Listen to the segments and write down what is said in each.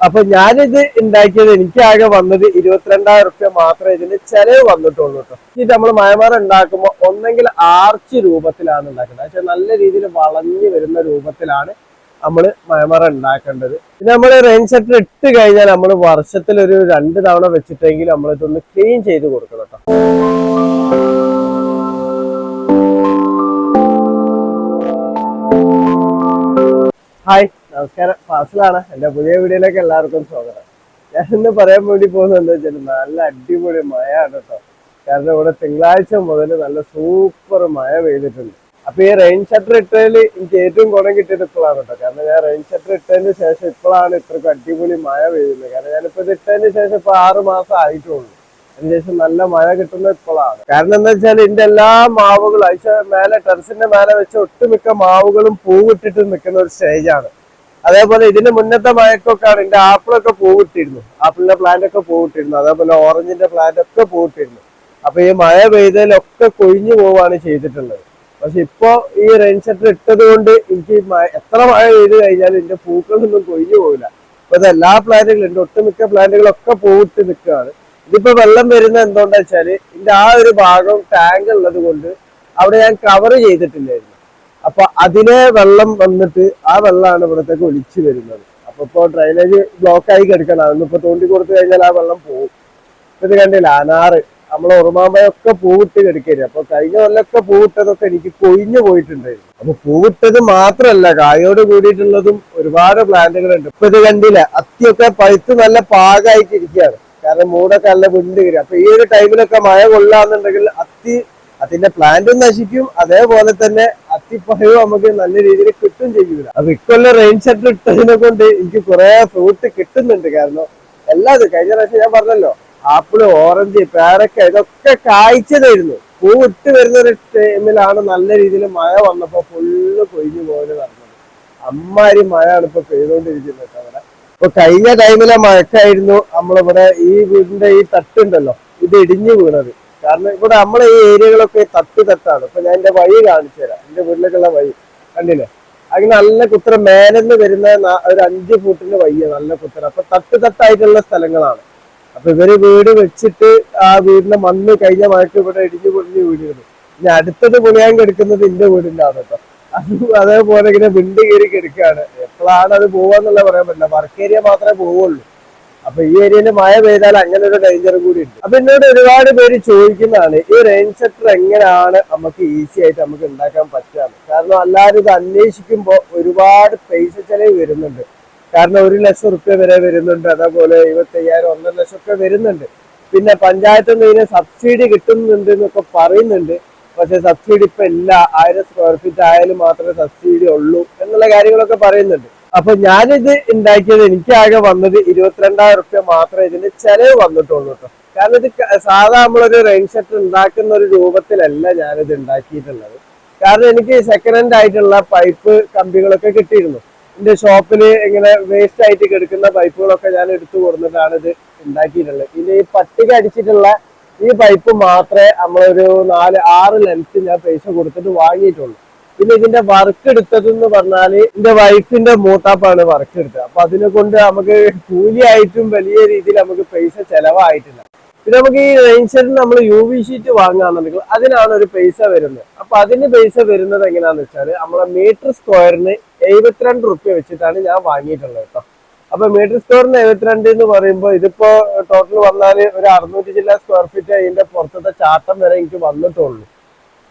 അപ്പൊ ഞാനിത് ഉണ്ടാക്കിയത് എനിക്കാകെ വന്നത് 22,000 റുപ്യ മാത്രമേ ഇതിന് ചെലവ് വന്നിട്ടുള്ളൂ കേട്ടോ. ഇത് നമ്മൾ മയമറ ഉണ്ടാക്കുമ്പോൾ ഒന്നെങ്കിൽ ആർച്ച് രൂപത്തിലാണ് ഉണ്ടാക്കുന്നത്, പക്ഷെ നല്ല രീതിയിൽ വളഞ്ഞു വരുന്ന രൂപത്തിലാണ് നമ്മൾ മയമറ ഉണ്ടാക്കേണ്ടത്. പിന്നെ നമ്മൾ റെയിൻ ഷട്ടർ ഇട്ട് കഴിഞ്ഞാൽ നമ്മൾ വർഷത്തിൽ ഒരു 2 തവണ വെച്ചിട്ടെങ്കിൽ നമ്മൾ ഇതൊന്ന് ക്ലീൻ ചെയ്ത് കൊടുക്കണം കേട്ടോ. ഹായ്, നമസ്കാരം. ഫാസിലാണ്. എൻ്റെ പുതിയ വീഡിയോയിലേക്ക് എല്ലാവർക്കും സ്വാഗതം. ഞാൻ ഇന്ന് പറയാൻ വേണ്ടി പോകുന്നത് എന്താ വെച്ചാൽ നല്ല അടിപൊളി മഴയാണ് കേട്ടോ. കാരണം ഇവിടെ തിങ്കളാഴ്ച മുതൽ നല്ല സൂപ്പർ മഴ പെയ്തിട്ടുണ്ട്. അപ്പൊ ഈ റെയിൻ ഷട്ടർ ഇട്ടതിൽ എനിക്ക് ഏറ്റവും ഗുണം കിട്ടിയത് ഇപ്പോഴാണ് കേട്ടോ. കാരണം ഞാൻ റെയിൻ ഷട്ടർ ഇട്ടതിന് ശേഷം ഇപ്പോഴാണ് ഇത്രയ്ക്ക് അടിപൊളി മഴ പെയ്യുന്നത്. കാരണം ഞാനിപ്പോ ഇത് ഇട്ടതിന് ശേഷം ഇപ്പൊ 6 മാസം ആയിട്ടുള്ളൂ. അതിനുശേഷം നല്ല മഴ കിട്ടുന്നത് ഇപ്പോഴാണ്. കാരണം എന്താ വെച്ചാൽ ഇതിന്റെ എല്ലാ മാവുകളും മേലെ ടെറസിന്റെ മേലെ വെച്ച ഒട്ടുമിക്ക മാവുകളും പൂവിട്ടിട്ട് നിൽക്കുന്ന ഒരു സ്റ്റേജാണ്. അതേപോലെ ഇതിന്റെ മുന്നത്തെ മഴക്കൊക്കെയാണ് എന്റെ ആപ്പിളൊക്കെ പൂവിട്ടിരുന്നു, ആപ്പിളിന്റെ പ്ലാന്റ് ഒക്കെ പൂവിട്ടിരുന്നു, അതേപോലെ ഓറഞ്ചിന്റെ പ്ലാന്റ് ഒക്കെ പൂവിട്ടിരുന്നു. അപ്പൊ ഈ മഴ പെയ്തതിലൊക്കെ കൊഴിഞ്ഞു പോവാണ് ചെയ്തിട്ടുള്ളത്. പക്ഷെ ഇപ്പോ ഈ റെയിൻ ഷട്ടർ ഇട്ടത് കൊണ്ട് എനിക്ക് എത്ര മഴ പെയ്ത് കഴിഞ്ഞാലും എന്റെ പൂക്കളൊന്നും കൊഴിഞ്ഞു പോകില്ല. അപ്പൊ ഇത് എല്ലാ പ്ലാന്റുകളും, എന്റെ ഒട്ടുമിക്ക പ്ലാന്റുകളൊക്കെ പൂവിട്ട് നിൽക്കുകയാണ്. ഇതിപ്പോ വെള്ളം വരുന്ന എന്തുകൊണ്ടാ വെച്ചാല് ഇതിന്റെ ആ ഒരു ഭാഗം ടാങ്ക് ഉള്ളത് കൊണ്ട് അവിടെ ഞാൻ കവർ ചെയ്തിട്ടില്ലായിരുന്നു. അപ്പൊ അതിലെ വെള്ളം വന്നിട്ട് ആ വെള്ളമാണ് ഇവിടത്തേക്ക് ഒലിച്ചു വരുന്നത്. അപ്പൊ ഇപ്പൊ ഡ്രൈനേജ് ബ്ലോക്ക് ആയി കിടക്കണം. അതൊന്നിപ്പോ തോണ്ടി കൊടുത്തു കഴിഞ്ഞാൽ ആ വെള്ളം പോകും. ഇത് കണ്ടില്ല, അനാറ് നമ്മളെ ഉറുമാമ്പയൊക്കെ പൂവിട്ട് കിടക്കരുത്. അപ്പൊ കഴിഞ്ഞ കൊല്ലൊക്കെ പൂവിട്ടതൊക്കെ എനിക്ക് കൊഴിഞ്ഞു പോയിട്ടുണ്ടായിരുന്നു. അപ്പൊ പൂവിട്ടത് മാത്രല്ല, കായോട് കൂടിയിട്ടുള്ളതും ഒരുപാട് പ്ലാന്റുകളുണ്ട്. ഇപ്പൊ ഇത് കണ്ടില്ല, അത്തിയൊക്കെ പഴുത്ത് നല്ല പാകമായിട്ട് ഇരിക്കുകയാണ്. കാരണം മൂടൊക്കെ നല്ല വിണ്ട് കയറി. അപ്പൊ ഈ ഒരു ടൈമിലൊക്കെ മഴ കൊള്ളാന്നുണ്ടെങ്കിൽ അതിന്റെ പ്ലാന്റും നശിക്കും, അതേപോലെ തന്നെ അത്തിപ്പഴവും നമുക്ക് നല്ല രീതിയിൽ കിട്ടും ചെയ്യൂല. അപ്പൊ ഇക്കൊല്ലം റെയിൻ ഷട്ടർ ഇട്ടതിനെ കൊണ്ട് എനിക്ക് കുറെ ഫ്രൂട്ട് കിട്ടുന്നുണ്ട്. കാരണം എല്ലാതും കഴിഞ്ഞ പ്രാവശ്യം ഞാൻ പറഞ്ഞല്ലോ, ആപ്പിള്, ഓറഞ്ച്, പേരക്ക ഇതൊക്കെ കായ്ച്ചതായിരുന്നു. പൂവിട്ട് വരുന്ന ഒരു ടൈമിലാണ് നല്ല രീതിയിൽ മഴ വന്നപ്പോ ഫുള്ള് കൊഴിഞ്ഞു പോകല് നടന്നത്. അമ്മാരി മഴയാണ് ഇപ്പൊ പെയ്തുകൊണ്ടിരിക്കുന്നത് അവിടെ. ഇപ്പൊ കഴിഞ്ഞ ടൈമിലെ മഴക്കായിരുന്നു നമ്മളിവിടെ ഈ വീടിന്റെ ഈ തട്ടുണ്ടല്ലോ, ഇത് ഇടിഞ്ഞു വീണത്. കാരണം ഇവിടെ നമ്മളെ ഈ ഏരിയകളൊക്കെ തട്ടാണ്. ഇപ്പൊ ഞാൻ എന്റെ വഴി കാണിച്ചു തരാം. എന്റെ വീട്ടിലേക്കുള്ള വഴി കണ്ടില്ലേ, അങ്ങനെ നല്ല കുത്തര മേലെന്ന് വരുന്ന ഒരു 5 ഫൂട്ടിന്റെ വഴിയാണ്, നല്ല കുത്തര. അപ്പൊ തട്ടായിട്ടുള്ള സ്ഥലങ്ങളാണ്. അപ്പൊ ഇവര് വീട് വെച്ചിട്ട് ആ വീടിന്റെ മണ്ണ് കഴിഞ്ഞ മഴക്ക് ഇവിടെ ഇടിഞ്ഞു പൊളിഞ്ഞ് വീടുകൾ. ഇനി അടുത്തത് പൊളിയാൻ കിടക്കുന്നത് എന്റെ വീടിന്റെ ആണ് കേട്ടോ. അതേപോലെ ഇങ്ങനെ വിണ്ട് കയറി കിടക്കുകയാണ്. എപ്പോഴാണ് അത് പോവാന്നുള്ള പറയാൻ പറ്റില്ല. വർക്ക് ഏരിയ മാത്രമേ പോവുള്ളൂ. അപ്പൊ ഈ ഏരിയയിൽ മഴ പെയ്താൽ അങ്ങനെ ഒരു ഡേഞ്ചറും കൂടി ഉണ്ട്. അപ്പൊ എന്നോട് ഒരുപാട് പേര് ചോദിക്കുന്നതാണ്, ഈ റെയിൻ ഷട്ടർ എങ്ങനെയാണ് നമുക്ക് ഈസി ആയിട്ട് നമുക്ക് ഉണ്ടാക്കാൻ പറ്റുകയാണ്. കാരണം എല്ലാവരും ഇത് അന്വേഷിക്കുമ്പോൾ ഒരുപാട് പൈസ ചെലവ് വരുന്നുണ്ട്. കാരണം 1 ലക്ഷം റുപ്യ വരെ വരുന്നുണ്ട്, അതേപോലെ 25,000, 1.5 ലക്ഷം ഒക്കെ വരുന്നുണ്ട്. പിന്നെ പഞ്ചായത്തിൽ നിന്ന് ഇതിന് സബ്സിഡി കിട്ടുന്നുണ്ട് എന്നൊക്കെ പറയുന്നുണ്ട്. പക്ഷെ സബ്സിഡി ഇപ്പൊ ഇല്ല, 1000 സ്ക്വയർ ഫീറ്റ് ആയാലും മാത്രമേ സബ്സിഡി ഉള്ളൂ എന്നുള്ള കാര്യങ്ങളൊക്കെ പറയുന്നുണ്ട്. അപ്പൊ ഞാനിത് ഉണ്ടാക്കിയത് എനിക്കാകെ വന്നത് 22,000 റുപ്യ മാത്രമേ ഇതിന് ചെലവ് വന്നിട്ടുള്ളൂ കേട്ടോ. കാരണം ഇത് സാധാ നമ്മളൊരു റെയിൻ ഷട്ടർ ഉണ്ടാക്കുന്ന ഒരു രൂപത്തിലല്ല ഞാനിത് ഉണ്ടാക്കിയിട്ടുള്ളത്. കാരണം എനിക്ക് സെക്കൻഡ് ഹാൻഡ് ആയിട്ടുള്ള പൈപ്പ് കമ്പികളൊക്കെ കിട്ടിയിരുന്നു. എന്റെ ഷോപ്പിൽ ഇങ്ങനെ വേസ്റ്റ് ആയിട്ട് കിടക്കുന്ന പൈപ്പുകളൊക്കെ ഞാൻ എടുത്തു കൊടുത്തിട്ടാണ് ഇത് ഉണ്ടാക്കിയിട്ടുള്ളത്. പിന്നെ ഈ പട്ടിക അടിച്ചിട്ടുള്ള ഈ പൈപ്പ് മാത്രമേ നമ്മളൊരു 4-6 ലെങ്ത് ഞാൻ പൈസ കൊടുത്തിട്ട് വാങ്ങിയിട്ടുള്ളൂ. പിന്നെ ഇതിന്റെ വർക്ക് എടുത്തതെന്ന് പറഞ്ഞാല് എന്റെ വൈഫിന്റെ മൂത്താപ്പാണ് വർക്ക് എടുത്തത്. അപ്പൊ അതിനെ കൊണ്ട് നമുക്ക് കൂലിയായിട്ടും വലിയ രീതിയിൽ നമുക്ക് പൈസ ചെലവായിട്ടില്ല. പിന്നെ നമുക്ക് ഈ റെയിൻ ഷട്ടർ നമ്മൾ UV ഷീറ്റ് വാങ്ങുകയാണെന്നുണ്ടെങ്കിൽ അതിനാണ് ഒരു പൈസ വരുന്നത്. അപ്പൊ അതിന് പൈസ വരുന്നത് എങ്ങനെയാന്ന് വെച്ചാൽ നമ്മളെ മീറ്റർ സ്ക്വയറിന് 72 റുപ്യ വെച്ചിട്ടാണ് ഞാൻ വാങ്ങിയിട്ടുള്ളത് കേട്ടോ. അപ്പൊ മീറ്റർ സ്ക്വയറിന് 72 എന്ന് പറയുമ്പോൾ ഇതിപ്പോ ടോട്ടൽ വന്നാല് ഒരു 600 ചില്ല സ്ക്വയർ ഫീറ്റ് അതിന്റെ പുറത്തത്തെ ചാട്ടം വരെ എനിക്ക് വന്നിട്ടുള്ളൂ.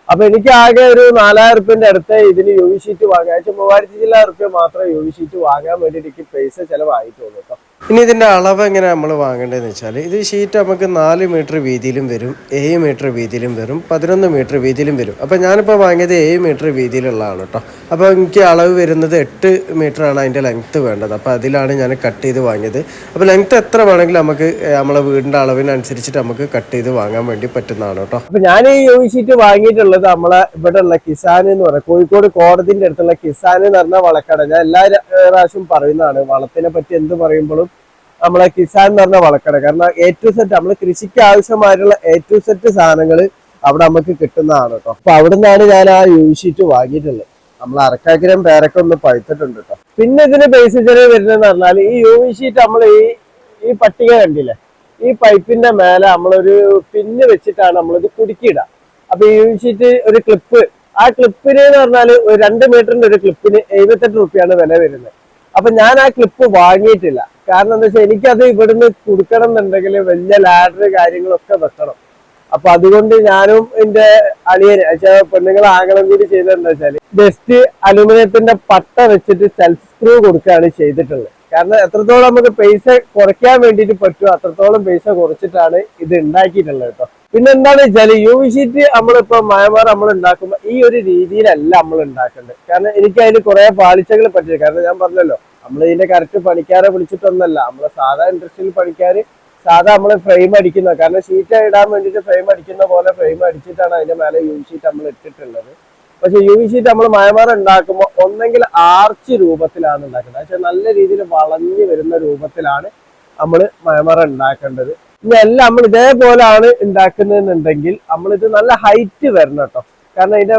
അപ്പൊ എനിക്ക് ആകെ ഒരു 4,000 റുപ്യന്റെ അടുത്ത് ഇതിന് UV ഷീറ്റ് വാങ്ങാൻ, 3000 ചില്ല റുപ്യ മാത്രമേ UV ഷീറ്റ് വാങ്ങാൻ വേണ്ടി എനിക്ക് പൈസ ചെലവായിട്ടുള്ളൂ കേട്ടോ. ഇനി ഇതിന്റെ അളവ് എങ്ങനെ നമ്മൾ വാങ്ങേണ്ടതെന്ന് വെച്ചാൽ, ഇത് ഷീറ്റ് നമുക്ക് 4 മീറ്റർ വീതിയിലും വരും, 7 മീറ്റർ വീതിയിലും വരും, 11 മീറ്റർ വീതിയിലും വരും. അപ്പൊ ഞാനിപ്പോൾ വാങ്ങിയത് 7 മീറ്റർ വീതിയിലുള്ളതാണ് കേട്ടോ. അപ്പോൾ എനിക്ക് അളവ് വരുന്നത് 8 മീറ്ററാണ് അതിന്റെ ലെങ്ത്ത് വേണ്ടത്. അപ്പോൾ അതിലാണ് ഞാൻ കട്ട് ചെയ്ത് വാങ്ങിയത്. അപ്പോൾ ലെങ്ത്ത് എത്ര വേണമെങ്കിലും നമുക്ക് നമ്മളെ വീടിന്റെ അളവിനനുസരിച്ചിട്ട് നമുക്ക് കട്ട് ചെയ്ത് വാങ്ങാൻ വേണ്ടി പറ്റുന്നതാണ് കേട്ടോ. അപ്പൊ ഞാൻ ഈ UV ഷീറ്റ് വാങ്ങിയിട്ടുള്ളത് നമ്മളെ ഇവിടെ ഉള്ള കിസാൻ എന്ന് പറയും, കോഴിക്കോട് കോടതിന്റെ അടുത്തുള്ള കിസാൻ എന്ന് പറഞ്ഞ വളക്കട. ഞാൻ എല്ലാ പ്രാവശ്യം പറയുന്നതാണ്, വളത്തിനെ പറ്റി എന്ത് പറയുമ്പോഴും നമ്മളെ കിസാൻ എന്ന് പറഞ്ഞ വളക്കട. കാരണം A to Z നമ്മൾ കൃഷിക്ക് ആവശ്യമായിട്ടുള്ള A to Z സാധനങ്ങൾ അവിടെ നമുക്ക് കിട്ടുന്നതാണ് കേട്ടോ. അപ്പൊ അവിടെ നിന്നാണ് ഞാൻ ആ UV ഷീറ്റ് വാങ്ങിയിട്ടുള്ളത്. നമ്മൾ അരക്കാക്കിലും പേരൊക്കെ ഒന്ന് പഴുത്തിട്ടുണ്ട് കേട്ടോ. പിന്നെ ഇതിന് ബേസ് ചെറിയ വരുന്നതെന്ന് പറഞ്ഞാൽ ഈ യു വി ഷീറ്റ് നമ്മൾ ഈ പട്ടിക കണ്ടില്ലേ, ഈ പൈപ്പിന്റെ മേലെ നമ്മളൊരു പിന്ന് വെച്ചിട്ടാണ് നമ്മളിത് കുടുക്കിയിടുക. അപ്പൊ ഈ യു വി ഷീറ്റ് ഒരു ക്ലിപ്പ്, ആ ക്ലിപ്പിന് എന്ന് പറഞ്ഞാൽ ഒരു 2 മീറ്ററിന്റെ ഒരു ക്ലിപ്പിന് 78 റുപ്യാണ് വില വരുന്നത്. അപ്പൊ ഞാൻ ആ ക്ലിപ്പ് വാങ്ങിയിട്ടില്ല. കാരണം എന്താ വെച്ചാൽ എനിക്കത് ഇവിടുന്ന് കൊടുക്കണം എന്നുണ്ടെങ്കിൽ വലിയ ലാഡർ കാര്യങ്ങളൊക്കെ വെക്കണം. അപ്പൊ അതുകൊണ്ട് ഞാനും എന്റെ അളിയന് പെണ്ണുങ്ങൾ ആകണം കൂടി ചെയ്തതെന്താ വെച്ചാല് ജസ്റ്റ് അലുമിനിയത്തിന്റെ പട്ട വെച്ചിട്ട് സെൽഫ് സ്ക്രൂ കൊടുക്കുകയാണ് ചെയ്തിട്ടുള്ളത്. കാരണം എത്രത്തോളം നമുക്ക് പൈസ കുറയ്ക്കാൻ വേണ്ടിയിട്ട് പറ്റുമോ അത്രത്തോളം പൈസ കുറച്ചിട്ടാണ് ഇത് ഉണ്ടാക്കിയിട്ടുള്ളത് കേട്ടോ. പിന്നെ എന്താണെന്ന് വെച്ചാൽ യു വി ഷീറ്റ് നമ്മളിപ്പോ മയമാർ നമ്മൾ ഉണ്ടാക്കുമ്പോൾ ഈ ഒരു രീതിയിലല്ല നമ്മൾ ഉണ്ടാക്കേണ്ടത്. കാരണം എനിക്ക് അതിൽ കുറെ പാളിച്ചകൾ പറ്റില്ല. കാരണം ഞാൻ പറഞ്ഞല്ലോ, നമ്മൾ ഇതിന്റെ കറക്റ്റ് പണിക്കാരെ വിളിച്ചിട്ടൊന്നല്ല, നമ്മളെ സാധാ ഇൻഡസ്ട്രിയിൽ പണിക്കാര് സാധാ നമ്മൾ ഫ്രെയിം അടിക്കുന്ന, കാരണം ഷീറ്റ് ഇടാൻ വേണ്ടിയിട്ട് ഫ്രെയിം അടിക്കുന്ന പോലെ ഫ്രെയിം അടിച്ചിട്ടാണ് അതിന്റെ മേലെ യു വി ഷീറ്റ് നമ്മൾ ഇട്ടിട്ടുള്ളത്. പക്ഷെ യു വി ഷീറ്റ് നമ്മൾ മയമാർ ഉണ്ടാക്കുമ്പോൾ ഒന്നെങ്കിൽ ആർച്ച് രൂപത്തിലാണ് ഉണ്ടാക്കേണ്ടത്. പക്ഷെ നല്ല രീതിയിൽ വളഞ്ഞു വരുന്ന രൂപത്തിലാണ് നമ്മൾ മയമാർ ഉണ്ടാക്കേണ്ടത്. ഇനി എല്ലാം നമ്മൾ ഇതേപോലെയാണ് ഉണ്ടാക്കുന്നതെന്നുണ്ടെങ്കിൽ നമ്മളിത് നല്ല ഹൈറ്റ് വരണം കേട്ടോ. കാരണം ഇതിന്റെ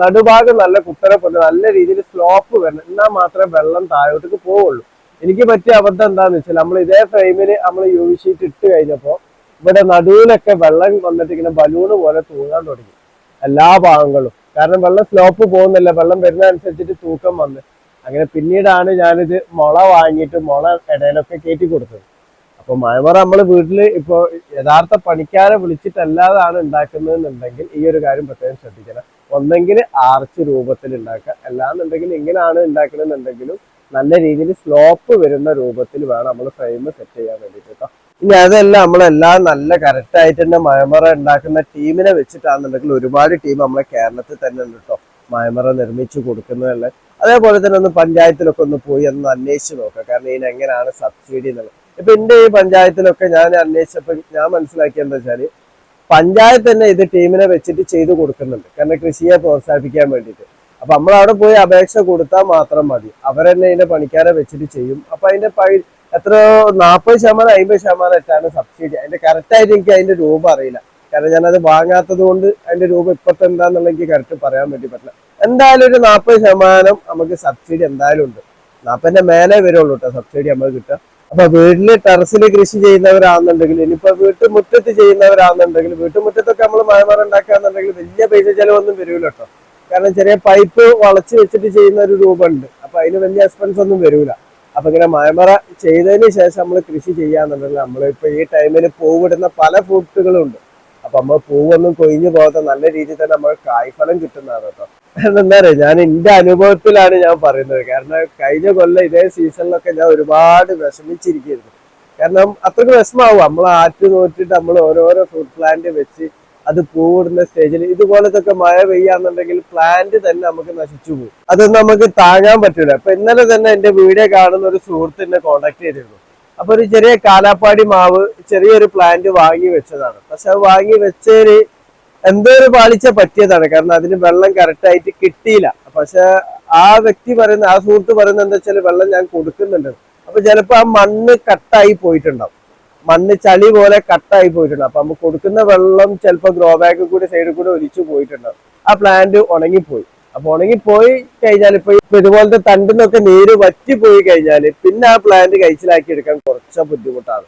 നടുഭാഗം നല്ല കുത്തനെ പോലെ നല്ല രീതിയിൽ സ്ലോപ്പ് വരണം, എന്നാൽ മാത്രമേ വെള്ളം താഴോട്ടേക്ക് പോവുള്ളൂ. എനിക്ക് പറ്റിയ അബദ്ധം എന്താന്ന് വെച്ചാൽ നമ്മൾ ഇതേ ഫ്രെയിമിന് നമ്മൾ യു വി ഷീറ്റ് ഇട്ട് കഴിഞ്ഞപ്പോൾ ഇവിടെ നടുവിലൊക്കെ വെള്ളം വന്നിട്ട് ഇങ്ങനെ ബലൂണ് പോലെ തൂങ്ങാൻ തുടങ്ങി എല്ലാ ഭാഗങ്ങളും. കാരണം വെള്ളം സ്ലോപ്പ് പോകുന്നില്ല, വെള്ളം വരുന്നതനുസരിച്ചിട്ട് തൂക്കം വന്ന് അങ്ങനെ. പിന്നീടാണ് ഞാനിത് മുള വാങ്ങിയിട്ട് മുള ഇടയിലൊക്കെ കയറ്റി കൊടുത്തത്. അപ്പൊ മഴമറ നമ്മൾ വീട്ടിൽ ഇപ്പോൾ യഥാർത്ഥ പണിക്കാരെ വിളിച്ചിട്ടല്ലാതാണ് ഉണ്ടാക്കുന്നതെന്നുണ്ടെങ്കിൽ ഈ ഒരു കാര്യം പ്രത്യേകം ശ്രദ്ധിക്കണം. ഒന്നെങ്കിൽ ആർച്ച് രൂപത്തിൽ ഉണ്ടാക്കുക, അല്ലാന്നുണ്ടെങ്കിൽ ഇങ്ങനെയാണ് ഉണ്ടാക്കണമെന്നുണ്ടെങ്കിലും നല്ല രീതിയിൽ സ്ലോപ്പ് വരുന്ന രൂപത്തിൽ വേണം നമ്മൾ ഫ്രെയിം സെറ്റ് ചെയ്യാൻ വേണ്ടിയിട്ട് കേട്ടോ. ഇനി അതെല്ലാം നമ്മളെല്ലാം നല്ല കറക്റ്റ് ആയിട്ട് തന്നെ മഴമറ ഉണ്ടാക്കുന്ന ടീമിനെ വെച്ചിട്ടാണെന്നുണ്ടെങ്കിൽ ഒരുപാട് ടീം നമ്മളെ കേരളത്തിൽ തന്നെ ഉണ്ട് കേട്ടോ മഴമറ നിർമ്മിച്ചു കൊടുക്കുന്നതല്ല. അതേപോലെ തന്നെ ഒന്ന് പഞ്ചായത്തിലൊക്കെ ഒന്ന് പോയി ഒന്ന് അന്വേഷിച്ച് നോക്കുക. കാരണം ഇതിന് എങ്ങനെയാണ് സബ്സിഡി എന്നുള്ളത്. ഇപ്പൊ എന്റെ ഈ പഞ്ചായത്തിലൊക്കെ ഞാൻ അന്വേഷിച്ചപ്പോൾ ഞാൻ മനസ്സിലാക്കിയത് എന്താ വെച്ചാല് പഞ്ചായത്ത് തന്നെ ഇത് ടീമിനെ വെച്ചിട്ട് ചെയ്തു കൊടുക്കുന്നുണ്ട്. കാരണം കൃഷിയെ പ്രോത്സാഹിപ്പിക്കാൻ വേണ്ടിയിട്ട്. അപ്പൊ നമ്മൾ അവിടെ പോയി അപേക്ഷ കൊടുത്താൽ മാത്രം മതി, അവരെന്നെ ഇതിന്റെ പണിക്കാരെ വെച്ചിട്ട് ചെയ്യും. അപ്പൊ അതിന്റെ എത്ര 40% 50% ഒക്കെയാണ് സബ്സിഡി. അതിന്റെ കറക്റ്റ് ആയിട്ട് എനിക്ക് അതിന്റെ രൂപ അറിയില്ല. കാരണം ഞാനത് വാങ്ങാത്തത് കൊണ്ട് അതിന്റെ രൂപ ഇപ്പത്തെ എന്താന്നുള്ള എനിക്ക് കറക്റ്റ് പറയാൻ വേണ്ടി പറ്റില്ല. എന്തായാലും ഒരു 40% നമുക്ക് സബ്സിഡി എന്തായാലും ഉണ്ട്. 40ന്റെ മേലെ വരുള്ളൂ കേട്ടോ സബ്സിഡി നമ്മൾ കിട്ടുക. അപ്പൊ വീട്ടില് ടെറസിൽ കൃഷി ചെയ്യുന്നവരാണെന്നുണ്ടെങ്കിൽ, ഇനിയിപ്പോ വീട്ടുമുറ്റത്ത് ചെയ്യുന്നവരാണെന്നുണ്ടെങ്കിൽ, വീട്ടുമുറ്റത്തൊക്കെ നമ്മൾ മഴമറ ഉണ്ടാക്കുകയാണെന്നുണ്ടെങ്കിൽ വലിയ പൈസ ചെലവൊന്നും വരൂല കേട്ടോ. കാരണം ചെറിയ പൈപ്പ് വളച്ച് വെച്ചിട്ട് ചെയ്യുന്ന ഒരു രൂപമുണ്ട്. അപ്പൊ അതിന് വലിയ എക്സ്പെൻസ് ഒന്നും വരൂല. അപ്പൊ ഇങ്ങനെ മഴമറ ചെയ്തതിന് ശേഷം നമ്മൾ കൃഷി ചെയ്യാന്നുണ്ടെങ്കിൽ നമ്മളിപ്പോ ഈ ടൈമിൽ പൂവിടുന്ന പല ഫ്രൂട്ടുകളും ഉണ്ട്. അപ്പൊ നമ്മൾ പൂവൊന്നും കൊഴിഞ്ഞു പോകാത്ത നല്ല രീതിയിൽ തന്നെ നമ്മൾ കായ്ഫലം കിട്ടുന്നതാണ് കേട്ടോ. എന്താ പറയുക, ഞാൻ എന്റെ അനുഭവത്തിലാണ് ഞാൻ പറയുന്നത്. കാരണം കഴിഞ്ഞ കൊല്ലം ഇതേ സീസണിലൊക്കെ ഞാൻ ഒരുപാട് വിഷമിച്ചിരിക്കുന്നു. കാരണം അത്രയ്ക്ക് വിഷമാവും. നമ്മൾ ആറ്റ് നോറ്റിട്ട് നമ്മൾ ഓരോരോ ഫ്രൂട്ട് പ്ലാന്റ് വെച്ച് അത് പൂവിടുന്ന സ്റ്റേജിൽ ഇതുപോലത്തൊക്കെ മഴ പെയ്യാന്നുണ്ടെങ്കിൽ പ്ലാന്റ് തന്നെ നമുക്ക് നശിച്ചു പോകും. അതൊന്നും നമുക്ക് താങ്ങാൻ പറ്റൂല. അപ്പൊ ഇന്നലെ തന്നെ എന്റെ വീഡിയോ കാണുന്ന ഒരു സുഹൃത്തിനെ കോണ്ടാക്ട് ചെയ്തിരുന്നു. അപ്പൊ ഒരു ചെറിയ കാലാപ്പാടി മാവ് ചെറിയൊരു പ്ലാന്റ് വാങ്ങി വെച്ചതാണ്. പക്ഷെ അത് വാങ്ങി വെച്ചതിന് എന്തോ ഒരു പാളിച്ച പറ്റിയതാണ്. കാരണം അതിന് വെള്ളം കറക്റ്റ് ആയിട്ട് കിട്ടിയില്ല. പക്ഷെ ആ വ്യക്തി പറയുന്ന, ആ സുഹൃത്ത് പറയുന്നത് എന്താ വെച്ചാൽ വെള്ളം ഞാൻ കൊടുക്കുന്നുണ്ട്. അപ്പൊ ചിലപ്പോ ആ മണ്ണ് കട്ടായി പോയിട്ടുണ്ടാവും, മണ്ണ് ചളി പോലെ കട്ടായി പോയിട്ടുണ്ടാവും. അപ്പൊ നമുക്ക് കൊടുക്കുന്ന വെള്ളം ചിലപ്പോൾ ഗ്രോ ബാഗ് കൂടി സൈഡിൽ കൂടെ ഒലിച്ചു പോയിട്ടുണ്ടാവും. ആ പ്ലാന്റ് ഉണങ്ങിപ്പോയി. അപ്പൊ ഉണങ്ങിപ്പോയി കഴിഞ്ഞാൽ ഇപ്പൊ ഇതുപോലത്തെ തണ്ടിന്നൊക്കെ നീര് വറ്റി പോയി കഴിഞ്ഞാൽ പിന്നെ ആ പ്ലാന്റ് കഴിച്ചിലാക്കി എടുക്കാൻ കുറച്ച് ബുദ്ധിമുട്ടാണ്.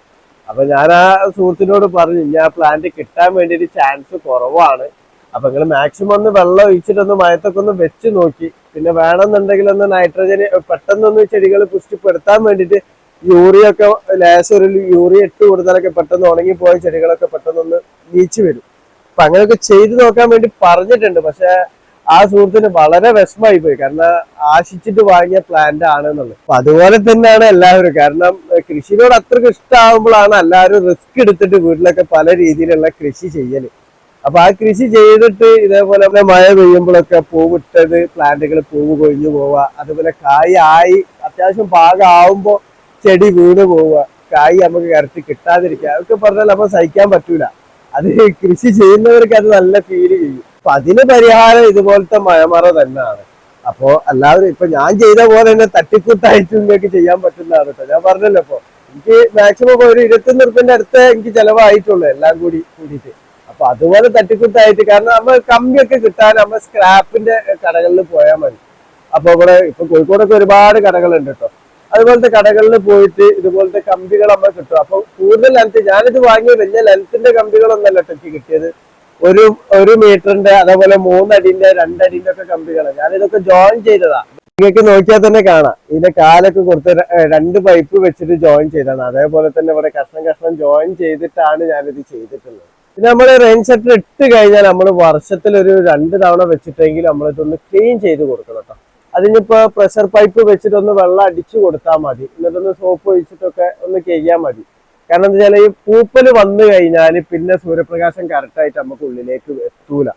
അപ്പൊ ഞാൻ ആ സുഹൃത്തിനോട് പറഞ്ഞു, ഇനി ആ പ്ലാന്റ് കിട്ടാൻ വേണ്ടിയിട്ട് ചാൻസ് കുറവാണ്. അപ്പൊ നിങ്ങൾ മാക്സിമം ഒന്ന് വെള്ളം ഒഴിച്ചിട്ടൊന്ന് മയത്തൊക്കെ ഒന്ന് വെച്ച് നോക്കി, പിന്നെ വേണമെന്നുണ്ടെങ്കിൽ ഒന്ന് നൈട്രജന് പെട്ടെന്നൊന്ന് ചെടികൾ പുഷ്ടിപ്പെടുത്താൻ വേണ്ടിയിട്ട് യൂറിയ ഒക്കെ ലേശം ഒരു യൂറിയ ഇട്ട് കൊടുത്താലൊക്കെ പെട്ടെന്ന് ഉണങ്ങിപ്പോയ ചെടികളൊക്കെ പെട്ടെന്നൊന്ന് നീച്ചു വരും. അപ്പൊ അങ്ങനെയൊക്കെ ചെയ്തു നോക്കാൻ വേണ്ടി പറഞ്ഞിട്ടുണ്ട്. പക്ഷെ ആ സുഹൃത്തിന് വളരെ വിഷമായി പോയി. കാരണം ആശിച്ചിട്ട് വാങ്ങിയ പ്ലാന്റ് ആണെന്നുള്ളത്. അപ്പൊ അതുപോലെ തന്നെയാണ് എല്ലാവരും. കാരണം കൃഷിയോട് അത്രയ്ക്ക് ഇഷ്ടമാകുമ്പോഴാണ് എല്ലാവരും റിസ്ക് എടുത്തിട്ട് വീട്ടിലൊക്കെ പല രീതിയിലുള്ള കൃഷി ചെയ്യല്. അപ്പൊ ആ കൃഷി ചെയ്തിട്ട് ഇതേപോലെ മഴ പെയ്യുമ്പോഴൊക്കെ പൂവിട്ടത് പ്ലാന്റുകൾ പൂവ് കൊഴിഞ്ഞു പോവുക, അതുപോലെ കായ് ആയി അത്യാവശ്യം പാകമാവുമ്പോ ചെടി വീണ് പോവുക, കായ് നമുക്ക് കറക്റ്റ് കിട്ടാതിരിക്കുക, അതൊക്കെ പറഞ്ഞാൽ നമ്മൾ സഹിക്കാൻ പറ്റൂല. അത് കൃഷി ചെയ്യുന്നവർക്ക് അത് നല്ല ഫീൽ ചെയ്യും. അപ്പൊ അതിന് പരിഹാരം ഇതുപോലത്തെ മഴമറ തന്നെയാണ്. അപ്പോ എല്ലാവരും ഇപ്പൊ ഞാൻ ചെയ്ത പോലെ തന്നെ തട്ടിക്കൂട്ടായിട്ട് നിങ്ങൾക്ക് ചെയ്യാൻ പറ്റുന്നതാണ് കേട്ടോ. ഞാൻ പറഞ്ഞല്ലോ, ഇപ്പൊ എനിക്ക് മാക്സിമം ഒരു 21 റുപ്യന്റെ അടുത്ത് എനിക്ക് ചെലവായിട്ടുള്ളൂ എല്ലാം കൂടിയിട്ട്. അപ്പൊ അതുപോലെ തട്ടിക്കൂട്ടായിട്ട്, കാരണം നമ്മൾ കമ്പിയൊക്കെ കിട്ടാൻ നമ്മൾ സ്ക്രാപ്പിന്റെ കടകളിൽ പോയാൽ മതി. അപ്പൊ ഇവിടെ ഇപ്പൊ കോഴിക്കോടൊക്കെ ഒരുപാട് കടകളുണ്ട് കേട്ടോ. അതുപോലത്തെ കടകളിൽ പോയിട്ട് ഇതുപോലത്തെ കമ്പികൾ നമ്മൾ കിട്ടും. അപ്പൊ കൂടുതൽ ലെങ്ത്, ഞാനിത് വാങ്ങിയ വലിയ ലെങ്ത്തിന്റെ കമ്പികളൊന്നല്ല എനിക്ക് കിട്ടിയത്. ഒരു ഒരു മീറ്ററിന്റെ അതേപോലെ 3 അടിന്റെ 2 അടിന്റെ ഒക്കെ കമ്പികളാണ്. ഞാനിതൊക്കെ ജോയിൻ ചെയ്തതാ. നിങ്ങൾക്ക് നോക്കിയാൽ തന്നെ കാണാം ഇതിന്റെ കാലൊക്കെ കൊടുത്ത് 2 പൈപ്പ് വെച്ചിട്ട് ജോയിൻ ചെയ്തതാണ്. അതേപോലെ തന്നെ ഇവിടെ കഷ്ണം കഷ്ണം ജോയിൻ ചെയ്തിട്ടാണ് ഞാനിത് ചെയ്തിട്ടുള്ളത്. പിന്നെ നമ്മൾ റെയിൻ ഷട്ടർ ഇട്ട് കഴിഞ്ഞാൽ നമ്മൾ വർഷത്തിൽ ഒരു 2 തവണ വെച്ചിട്ടെങ്കിൽ നമ്മളിതൊന്ന് ക്ലീൻ ചെയ്ത് കൊടുക്കണം കേട്ടോ. അതിനിപ്പോ പ്രഷർ പൈപ്പ് വെച്ചിട്ടൊന്ന് വെള്ളം അടിച്ചു കൊടുത്താൽ മതി, എന്നിട്ടൊന്ന് സോപ്പ് ഒഴിച്ചിട്ടൊക്കെ ഒന്ന് ചെയ്യാൻ മതി. കാരണം എന്താ വെച്ചാൽ ഈ പൂപ്പല് വന്നു കഴിഞ്ഞാൽ പിന്നെ സൂര്യപ്രകാശം കറക്റ്റ് ആയിട്ട് നമുക്ക് ഉള്ളിലേക്ക് എത്തൂല.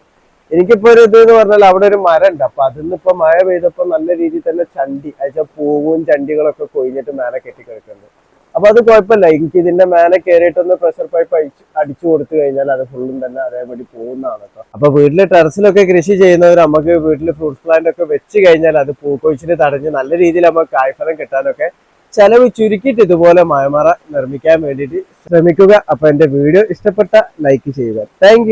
എനിക്കിപ്പോ ഒരു ഇത് എന്ന് പറഞ്ഞാൽ അവിടെ ഒരു മരം ഉണ്ട്. അപ്പൊ അതിന്നിപ്പോ മഴ പെയ്തപ്പോ നല്ല രീതിയിൽ തന്നെ ചണ്ടി അയച്ച പൂവും ചണ്ടികളൊക്കെ കൊഴിഞ്ഞിട്ട് മേലെ കെട്ടിക്കിടക്കുന്നുണ്ട്. അപ്പൊ അത് കുഴപ്പമില്ല, എനിക്ക് ഇതിന്റെ മേലെ കയറിയിട്ടൊന്ന് പ്രഷർ പൈപ്പ് അടിച്ചു കൊടുത്തു കഴിഞ്ഞാൽ അത് ഫുള്ളും തന്നെ അതേപടി പോകുന്നതാണ് കേട്ടോ. അപ്പൊ വീട്ടില് ടെറസിലൊക്കെ കൃഷി ചെയ്യുന്നവർ നമുക്ക് വീട്ടില് ഫ്രൂട്ട്സ് പ്ലാന്റ് ഒക്കെ വെച്ച് കഴിഞ്ഞാൽ അത് പൂക്കൊഴിച്ചിട്ട് തടഞ്ഞ് നല്ല രീതിയിൽ നമുക്ക് കായ്ഫലം കിട്ടാനൊക്കെ ചെലവ് ചുരുക്കിയിട്ട് ഇതുപോലെ മഴമറ നിർമ്മിക്കാൻ വേണ്ടിയിട്ട് ശ്രമിക്കുക. അപ്പൊ എന്റെ വീഡിയോ ഇഷ്ടപ്പെട്ട ലൈക്ക് ചെയ്യുക. താങ്ക്